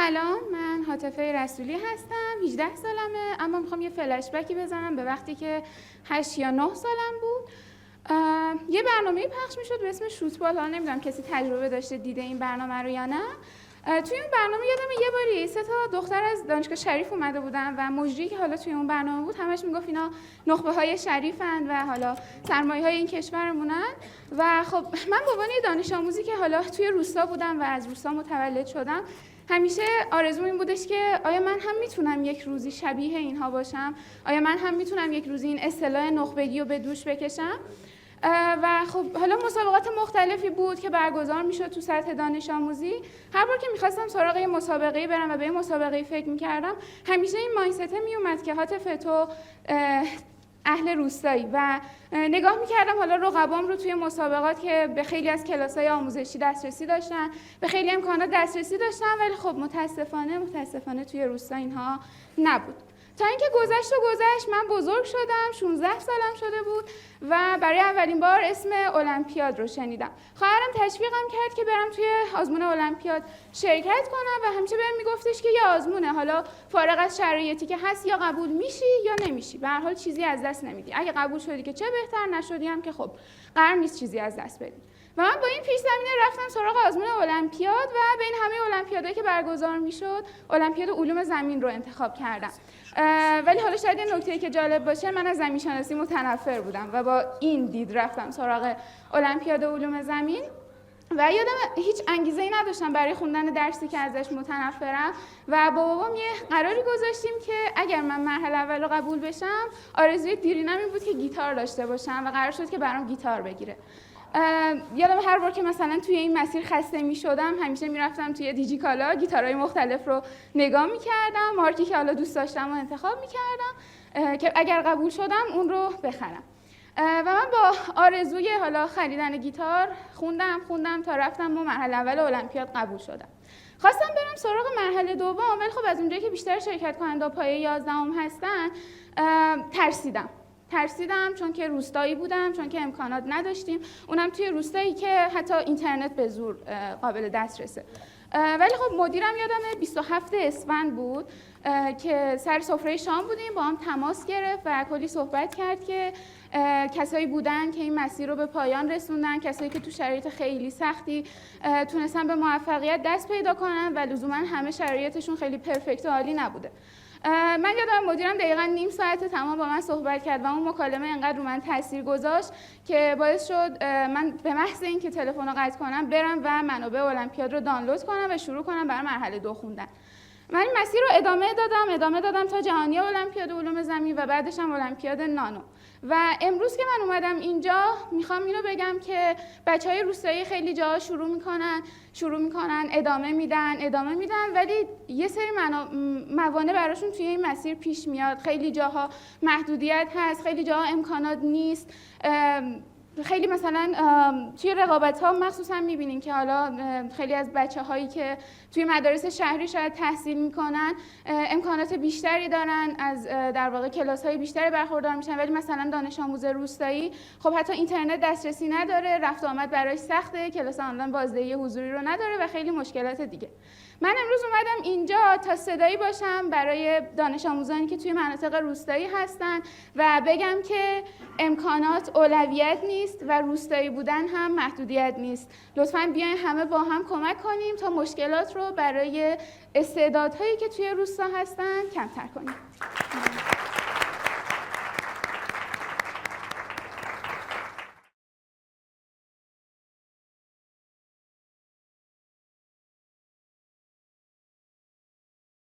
سلام، من حاتفه رسولی هستم. 18 سالمه، اما میخوام یه فلش بکی بزنم به وقتی که 8 یا 9 سالم بود. یه برنامه پخش میشد به اسم شوتبال. ها نمیدونم کسی تجربه داشته دیده این برنامه رو یا نه. توی اون برنامه یادم یه باری 3 تا دختر از دانشگاه شریف اومده بودن و مجری که حالا توی اون برنامه بود همش میگفت اینا نخبه‌های شریفن و حالا سرمایه‌های این کشورمونن. و خب من به عنوان دانش آموزی که حالا توی روستا بودم و از روستا متولد شدم، همیشه آرزوم این بودش که آیا من هم میتونم یک روزی شبیه اینها باشم؟ آیا من هم میتونم یک روزی این اصطلاح نخبگی رو به دوش بکشم؟ و خب حالا مسابقات مختلفی بود که برگزار میشد تو سطح دانش آموزی. هر بار که میخواستم سراغ یه مسابقه برم و به یه مسابقه فکر میکردم، همیشه این مایندست میومد که حاتفه تو اهل روستایی و نگاه میکردم حالا رقبام رو توی مسابقات که به خیلی از کلاس‌های آموزشی دسترسی داشتن، به خیلی امکانات دسترسی داشتن، ولی خب متاسفانه توی روستا اینها نبود. تا اینکه گذشت من بزرگ شدم، 16 سالم شده بود و برای اولین بار اسم المپیاد رو شنیدم. خواهرم تشویقم کرد که برم توی آزمون المپیاد شرکت کنم و همیشه بهم میگفتش که یه آزمونه، حالا فارغ از شرایطی که هست یا قبول میشی یا نمیشی، به هر حال چیزی از دست نمیدی. اگه قبول شدی که چه بهتر، نشدی هم که خب قرار نیست چیزی از دست بدی. و من با این پیش زمینه رفتم سراغ آزمون المپیاد و بین همه المپیادایی که برگزار میشد المپیاد علوم زمین رو انتخاب کردم. ولی حالا شاید یه نکته‌ای که جالب باشه، من از زمین شناسی متنفر بودم و با این دید رفتم سراغ المپیاد علوم زمین و یادم هیچ انگیزه‌ای نداشتم برای خوندن درسی که ازش متنفرم و با بابام یه قراری گذاشتیم که اگر من مرحله اول رو قبول بشم، آرزوی دیرینم این بود که گیتار داشته باشم و قرار شد که برام گیتار بگیره. یادم هر بار که مثلا توی این مسیر خسته می شدم، همیشه میرفتم توی دیجیکالا گیتارهای مختلف رو نگاه میکردم، مارکی که حالا دوست داشتم و انتخاب میکردم که اگر قبول شدم اون رو بخرم. و من با آرزوی حالا خریدن گیتار خوندم تا رفتم و مرحله اول المپیاد قبول شدم. خواستم برم سراغ مرحله دوم، ولی خب از اونجایی که بیشتر شرکت کننده پایه 11 هستن ترسیدم چون که روستایی بودم، چون که امکانات نداشتیم، اونم توی روستایی که حتی اینترنت به زور قابل دسترسه. ولی خب مدیرم یادمه 27 اسفند بود که سر سفره شام بودیم، با هم تماس گرفت و کلی صحبت کرد که کسایی بودن که این مسیر رو به پایان رسوندن، کسایی که تو شرایط خیلی سختی تونستن به موفقیت دست پیدا کنن و لزوما همه شرایطشون خیلی پرفکت و عالی نبوده. من یادم مدیرم دقیقاً نیم ساعت تمام با من صحبت کرد و اون مکالمه انقدر رو من تاثیر گذاشت که باعث شد من به محض اینکه تلفن رو قطع کنم برم و منابع المپیاد رو دانلود کنم و شروع کنم برای مرحله 2 خوندن. من این مسیر رو ادامه دادم تا جهانی المپیاد علوم زمین و بعدش هم المپیاد نانو. و امروز که من اومدم اینجا میخوام اینو بگم که بچهای روستایی خیلی جاها شروع میکنن ادامه میدن ولی یه سری موانع براشون توی این مسیر پیش میاد. خیلی جاها محدودیت هست، خیلی جاها امکانات نیست. خیلی مثلا توی رقابت‌ها مخصوصا می‌بینیم که حالا خیلی از بچه‌هایی که توی مدارس شهری شاید تحصیل می‌کنن امکانات بیشتری دارن، از در واقع کلاس‌های بیشتری برخوردار میشن، ولی مثلا دانش آموز روستایی خب حتی اینترنت دسترسی نداره، رفت و آمد براش سخته، کلاس آنلاین بازدهی حضوری رو نداره و خیلی مشکلات دیگه. من امروز اومدم اینجا تا صدایی باشم برای دانش آموزانی که توی مناطق روستایی هستن و بگم که امکانات اولویت نیست و روستایی بودن هم محدودیت نیست. لطفاً بیاین همه با هم کمک کنیم تا مشکلات رو برای استعدادهایی که توی روستا هستن کمتر کنیم.